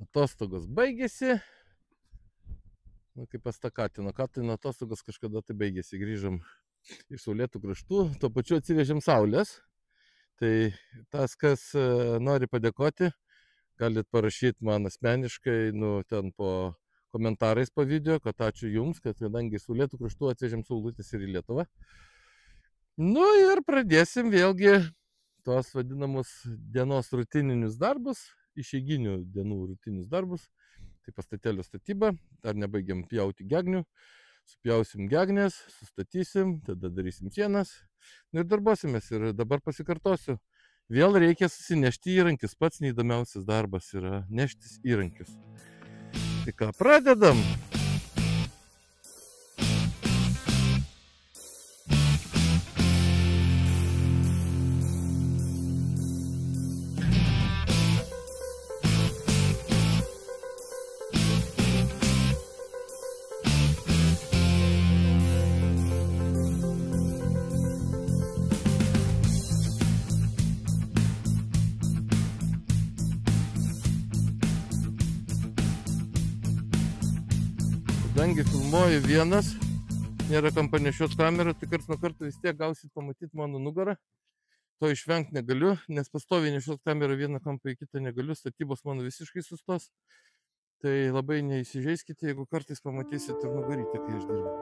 Atostogos baigėsi. Nu, kaip pas tą Katiną. Katino atostogos kažkada tai baigėsi. Grįžom iš saulėtų kraštų. Tuo pačiu atsivežėm saulės. Tai tas, kas nori padėkoti, galit parašyti man asmeniškai, nu, ten po komentarais po video, kad ačiū jums, kad kadangi iš saulėtų kraštų atvežėm saulutės ir į Lietuvą. Nu ir pradėsim vėlgi tos vadinamus dienos rutininius darbus, išeiginių dienų rutininius darbus. Tai pastatėlio statyba, dar nebaigiam pjauti gegnių, supjausim gegnės, sustatysim, tada darysim sienas ir darbuosimės. Ir dabar pasikartosiu, vėl reikia susinešti įrankius, pats neįdomiausias darbas yra neštis įrankius. Tai ką, pradedam? Kadangi filmuoju vienas, nėra kam panešiot kamerą, tai karts nuo karto vis tiek gausit pamatyti mano nugarą. To išvengti negaliu, nes pastoviai nešiot kamerą vieną kampą į kitą negaliu, statybos mano visiškai sustos. Tai labai neįsižeiskite, jeigu kartais pamatysit ir nugarytę, kai aš dirbu.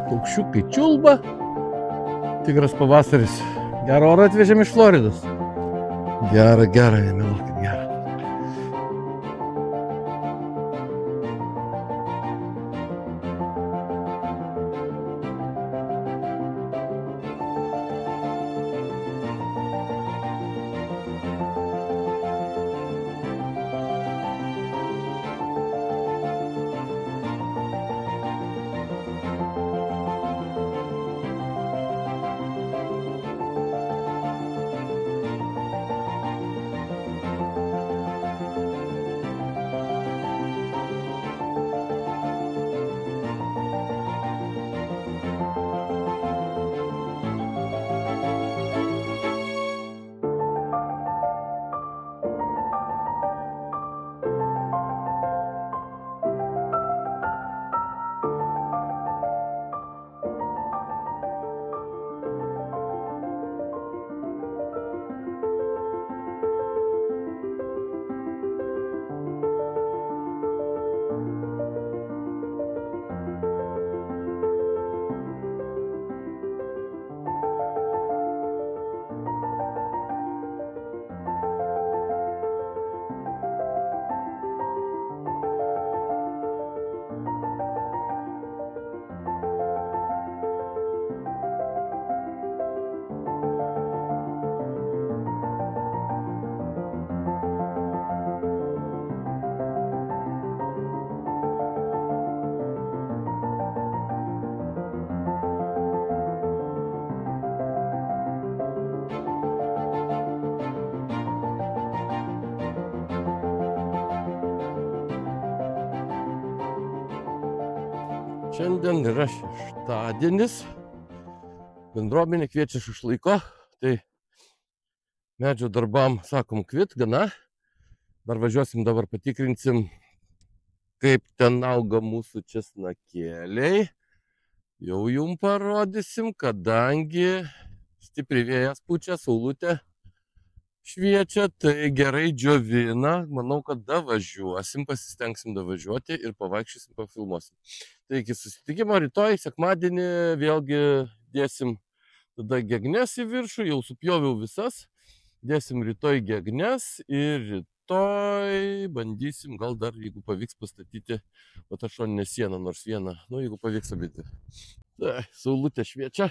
Paukščiukai čiulba, tikras pavasaris. Gerą orą atvežėm iš Floridos. Gerą, nemeluokit, gerą. Šiandien yra šeštadienis, bendruomenė kviečia šašlyko, tai medžio darbam, sakom, kvit, gana. Dar važiuosim, dabar patikrinsim, kaip ten auga mūsų česnakėliai. Jau jum parodysim, kadangi stipriai vėjas pučia, saulutė šviečia, tai gerai džiovina. Manau, kad davažiuosim, pasistengsim davažiuoti ir pavaikščiosim, pafilmuosim. Tai iki susitikimo rytoj, sekmadienį, vėlgi dėsim tada gegnes į viršų, jau supjoviau visas. Dėsim rytoj gegnes ir rytoj bandysim, gal dar, jeigu pavyks pastatyti tą šoninę sieną, nors vieną, nu, jeigu pavyks abidvi. Tai, saulutė šviečia.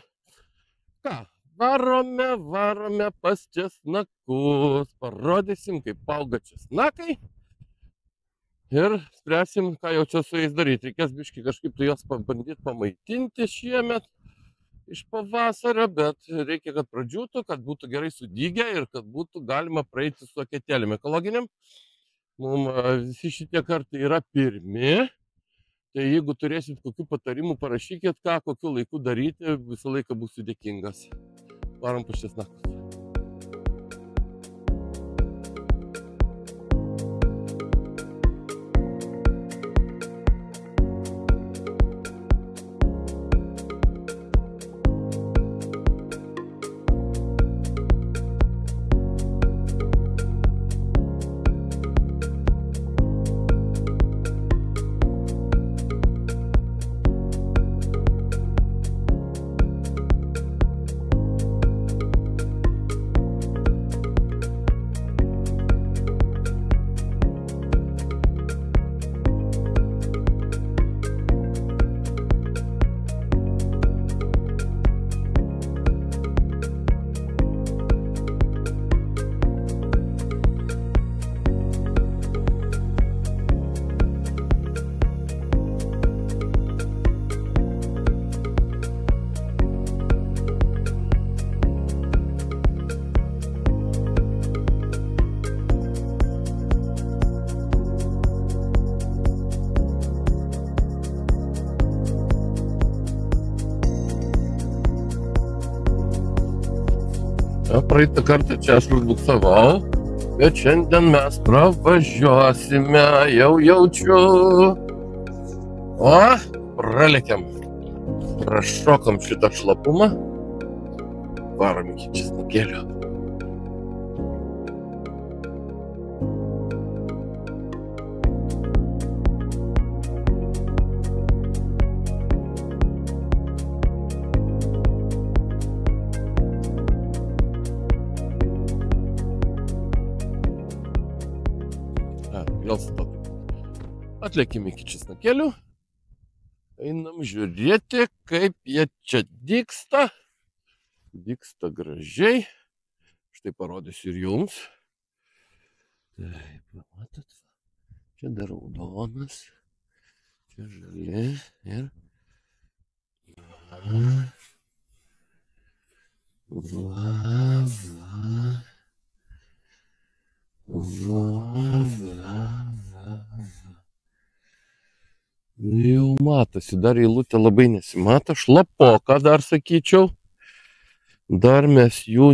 Ką, varome pas česnakus, parodysim, kaip auga česnakai. Ir spręsim, ką jau čia su jais daryti. Reikės biškį kažkaip tai juos pabandyti pamaitinti šiemet iš pavasario, bet reikia, kad pradžiūtų, kad būtų gerai sudygę ir kad būtų galima praeiti su aketėlėm ekologiniam. Mums visi šitie kartai yra pirmi. Tai jeigu turėsit kokių patarimų, parašykit, ką kokiu laiku daryti, visą laiką būsiu dėkingas. Varom pas česnakus. Praeitą kartą čia aš užbuksavau, bet šiandien mes pravažiuosime, jau jaučiu. O, pralekiam, prašokam šitą šlapumą, varom iki česnakėlio. Vėl stop. Atlėkim iki česnakėlių. Einam žiūrėti, kaip jie čia dygsta. Dygsta gražiai. Štai parodysiu ir jums. Taip, matot. Čia dar raudonas. Čia žali. Ir... Jau matosi, dar eilutė labai nesimato, šlapoka dar sakyčiau, dar mes jų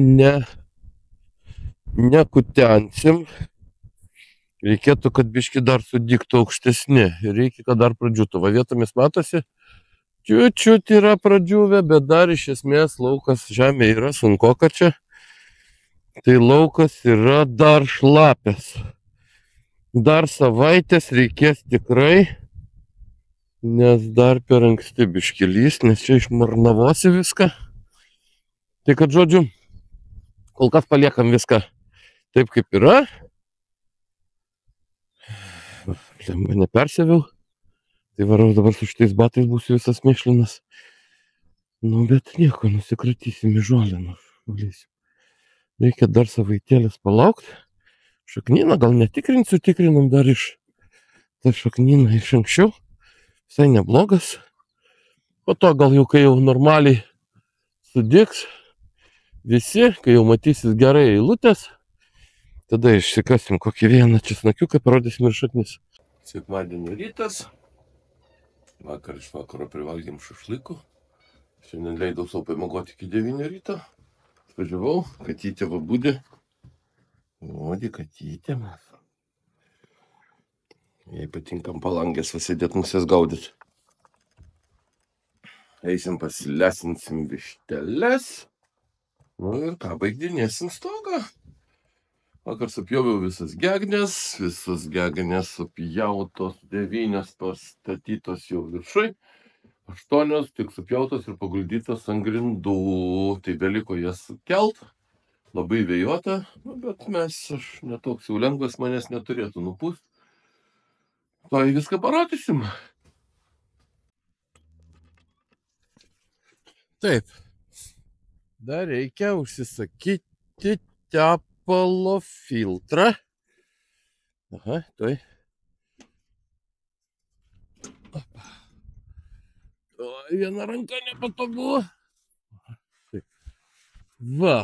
nekutensim, reikėtų, kad biški dar sudygtų aukštesni, reikia, kad dar pradžiūtų, va vietomis matosi, čiut yra pradžiūvę, bet dar iš esmės laukas žemė yra sunkoka čia, tai laukas yra dar šlapės, dar savaitės reikės tikrai, nes dar per anksti biški lįst, nes čia išmarnavosi viską. Tai kad žodžiu, kol kas paliekam viską taip kaip yra. Mane persiaviau. Tai varau dabar su šitais batais būsiu visas mėšlinas. Nu, bet nieko, nusikratysim į žolę. Reikia dar savaitėlės palaukti. Šaknyną gal netikrinsiu, tikrinam dar iš tą šaknyną iš anksčiau. Visai neblogas. Po to gal jau, kai jau normaliai sudygs visi, kai jau matysis gerai eilutės, tada išsikasim kokį vieną česnakiuką, parodysim ir šaknis. Sekmadienio rytas. Vakar iš vakaro privalgėm šašlykų. Šiandien leidau savo pamiegoti iki 9 ryto. Atvažiavau, katytė va būdė. Odi, katytė mes. Jei patinkam palangės pasėdėt musės gaudyti. Eisim pasilesinsim višteles. Nu ir ką, baigdinėsim stogą. Vakar supjoviau visas gegnės supjautos, 9 pastatytos jau viršui. 8 tik supjautos ir paguldytos ant grindų. Tai beliko jas sukelt. labai vėjota, nu, bet aš netoks jau lengvas, manęs neturėtų nupūst. Tai viską parodysim. Taip, dar reikia užsisakyti tepalo filtrą. Aha, tai. Viena ranka nepatogu. Taip. Va,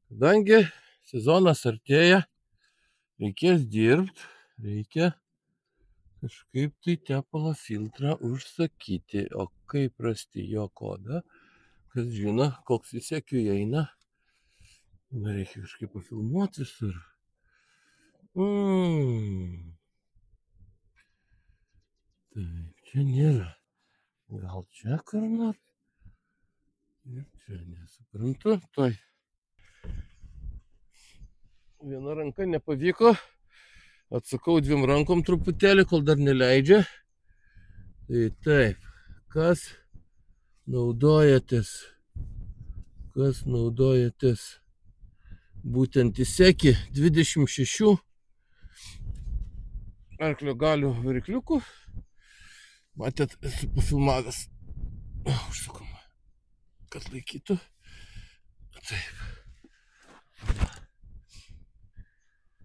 kadangi sezonas artėja, reikės dirbti, reikia kažkaip tai tepalo filtrą užsakyti. O kaip rasti jo kodą, kas žino, koks į sekių eina. Reikia kažkaip pafilmuoti visur. Taip, čia nėra. Gal čia kur nors? Ir čia nesuprantu. Tuoj. Viena ranka nepavyko. Atsakau dviem rankom truputėlį, kol dar neleidžia. Tai taip, kas naudojatės būtent į sekį 26 arklio galių varikliukų. Matėt, esu pafilmavęs. Užsukama, kad laikytų. Taip.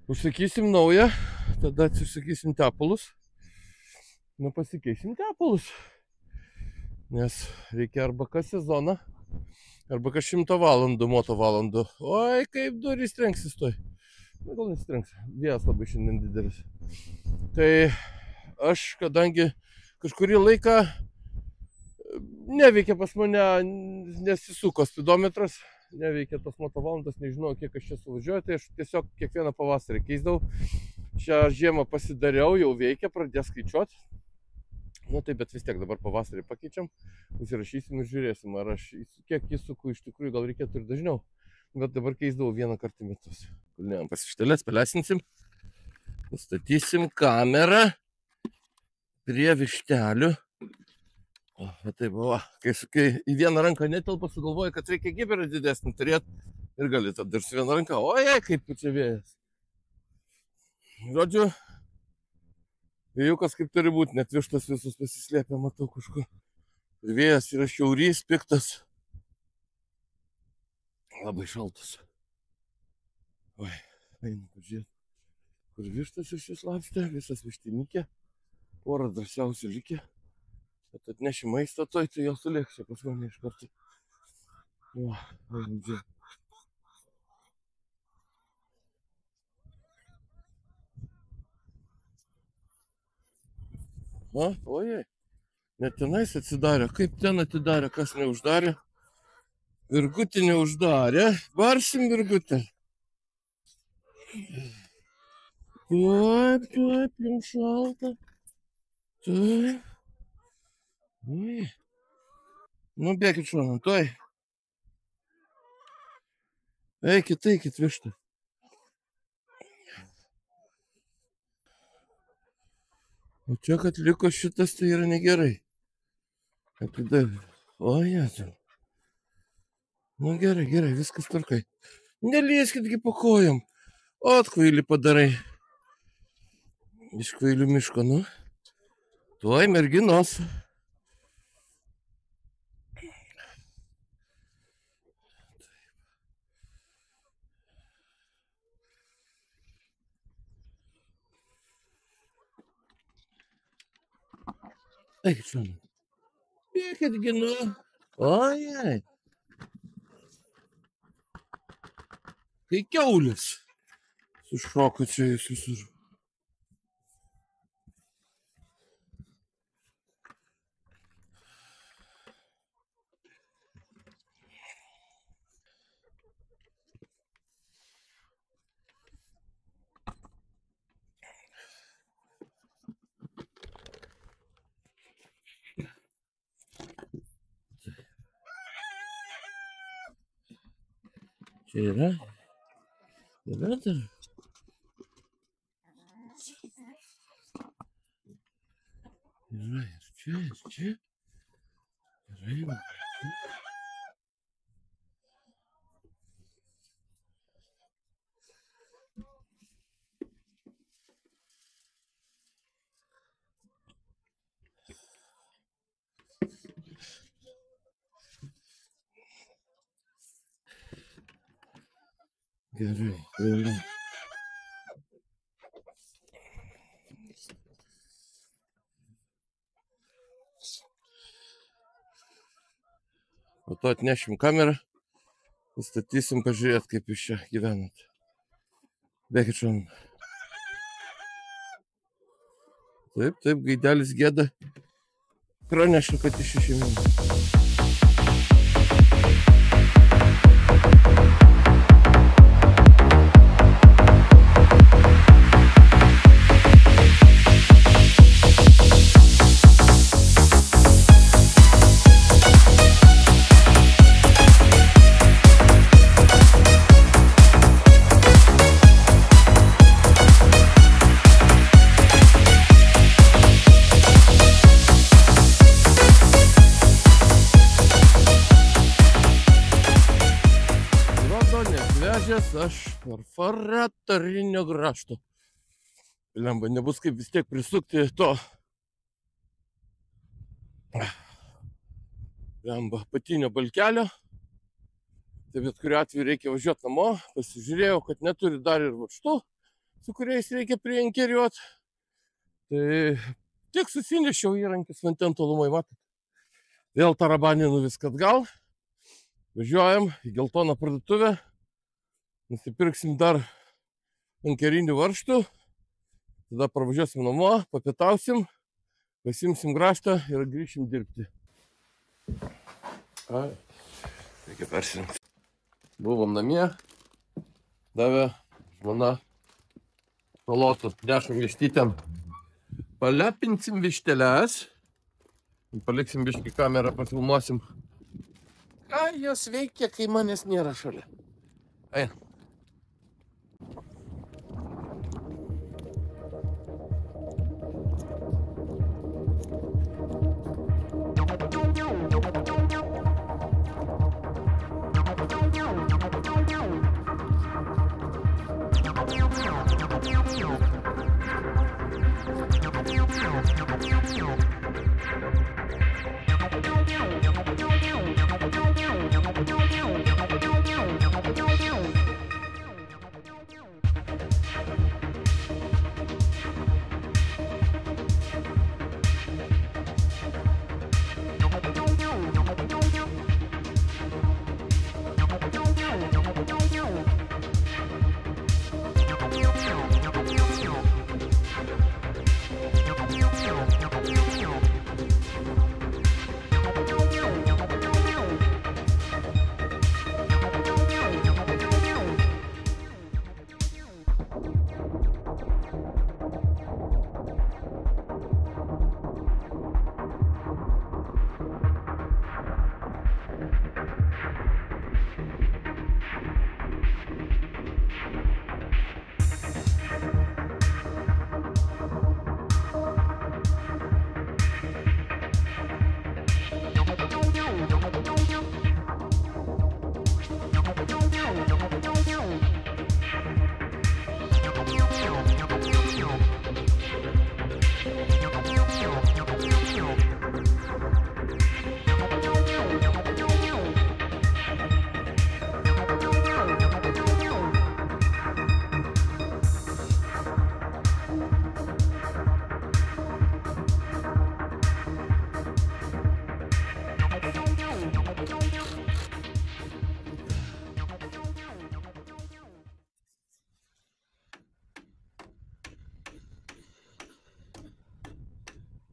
Užsakysim naują, tada atsisakysim tepalus. Nu, pasikeisim tepalus. Nes reikia arba kas sezoną, arba kas 100 valandų, moto valandų. Oi, kaip durys trenksis toj. Na, gal nesitrenks. Vėjas labai šiandien didelis. Tai aš, kadangi kažkurį laiką neveikia pas mane, nesisuko spidometras, neveikia tos moto valandos, nežinau, kiek aš čia suvažiuoju, tai aš tiesiog kiekvieną pavasarį keisdavau. Šią žiemą pasidariau, jau veikia, pradės skaičiuoti. Nu tai bet vis tiek dabar pavasarį pakeičiam, užsirašysim ir žiūrėsim, ar aš kiek įsuku iš tikrųjų, gal reikėtų ir dažniau. Bet dabar keisdavau vieną kartą į metus. Kulnėjom pasištelės, pelesinsim, nustatysim kamerą prie vištelių. O, taip, va, kai į vieną ranką netelpa, sugalvoju, kad reikia giberą didesnį turėti ir gali tada ir su vieną ranką. Ojei, kaip čia vėjas. Žodžiu, vėjukas kaip turi būti, net vištas visus pasislėpia, matau kažkur. Vėjas yra šiaurys, piktas. Labai šaltas. Oi, einu pažiūrėti, kur vištas išsislapstė, visas vištinikė. Porą drąsiausių likė. Bet atneši maistą toj, tai jau sulėks čia pas mane iš karto. Va, einam žiūrėti. Va, ojei. Net tenais atsidarė. Kaip ten atidarė, kas neuždarė? Virgutį neuždarė. Barsim virgutę. Taip, jums šalta. Taip. Oi. Nu, bėkit šoną, tuoj. Eikit vištą. O čia, kad liko šitas, tai yra negerai. Atidavė. O, jėzau. Nu, gerai, viskas tvarkai. Nelieskitgi po kojom. O, atkvailį padarai. Iš kvailių miško, nu. Tuoj merginos. Eik, šoną. Bėkitgi, nu. Ojei. Kai kiaulis. Sušoko čia jūs visur. Čia yra? Yra dar? Yra ir čia. Yra. Gerai, gerai. O to atnešim kamerą, pastatysim pažiūrėt, kaip jūs čia gyvenat. Bėkit šon. Taip, taip, gaidelis gėda. Praneša, kad išėjimėm. Aš perforatorinio grašto. Lemba, nebus kaip vis tiek prisukti to. Lemba, apatinio balkelio. Tai bet kuriuo atveju reikia važiuoti namo. Pasižiūrėjau, kad neturi dar ir varžtų, su kuriais reikia prienkeriuot. Tai tik susinešiau įrankis vandens tolumai, matot. Vėl tarabaninu viską atgal. Važiuojam į geltoną parduotuvę. Nusipirksim dar ankerinių varžtų, tada pravažiuosim namo, papietausim, pasimsim graštą ir grįšim dirbti. Reikia persirinkti. Buvom namie, davė žmona salotų, nešam vištytėm. Palepinsim višteles, paliksim biškį kamerą, pafilmuosim. Ką jos veikia, kai manęs nėra šalia? Eina.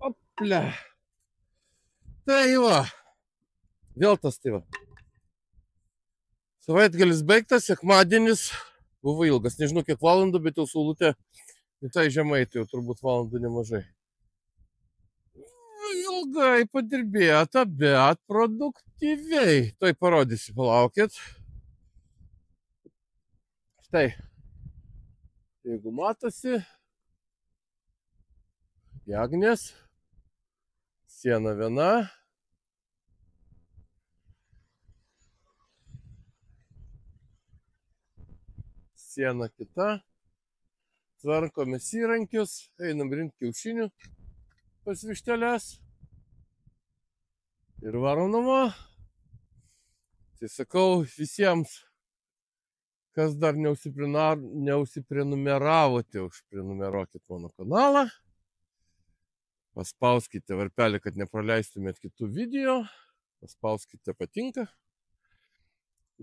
Opля. Tai va. Vėl tas tai va. Savaitgalis baigtas, sekmadienis buvo ilgas. Nežinau kiek valandų, bet jau saulutė tai žemai, tai jau turbūt valandų nemažai. Ilgai padirbėta, bet produktyviai. Tai parodysiu, palaukit. Štai. Jeigu matosi, gegnės, siena viena, siena kita, tvarkomės įrankius, einam rinkti kiaušinių pas višteles ir varom namo. Tai sakau visiems, Kas dar neužsiprenumeravote, užprenumeruokit mano kanalą. Paspauskite varpelį, kad nepraleistumėt kitų video. Paspauskite patinka.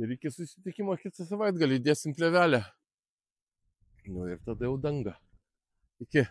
Ir iki susitikimo kitą savaitgalį įdėsim plėvelę. Nu ir tada jau danga. Iki.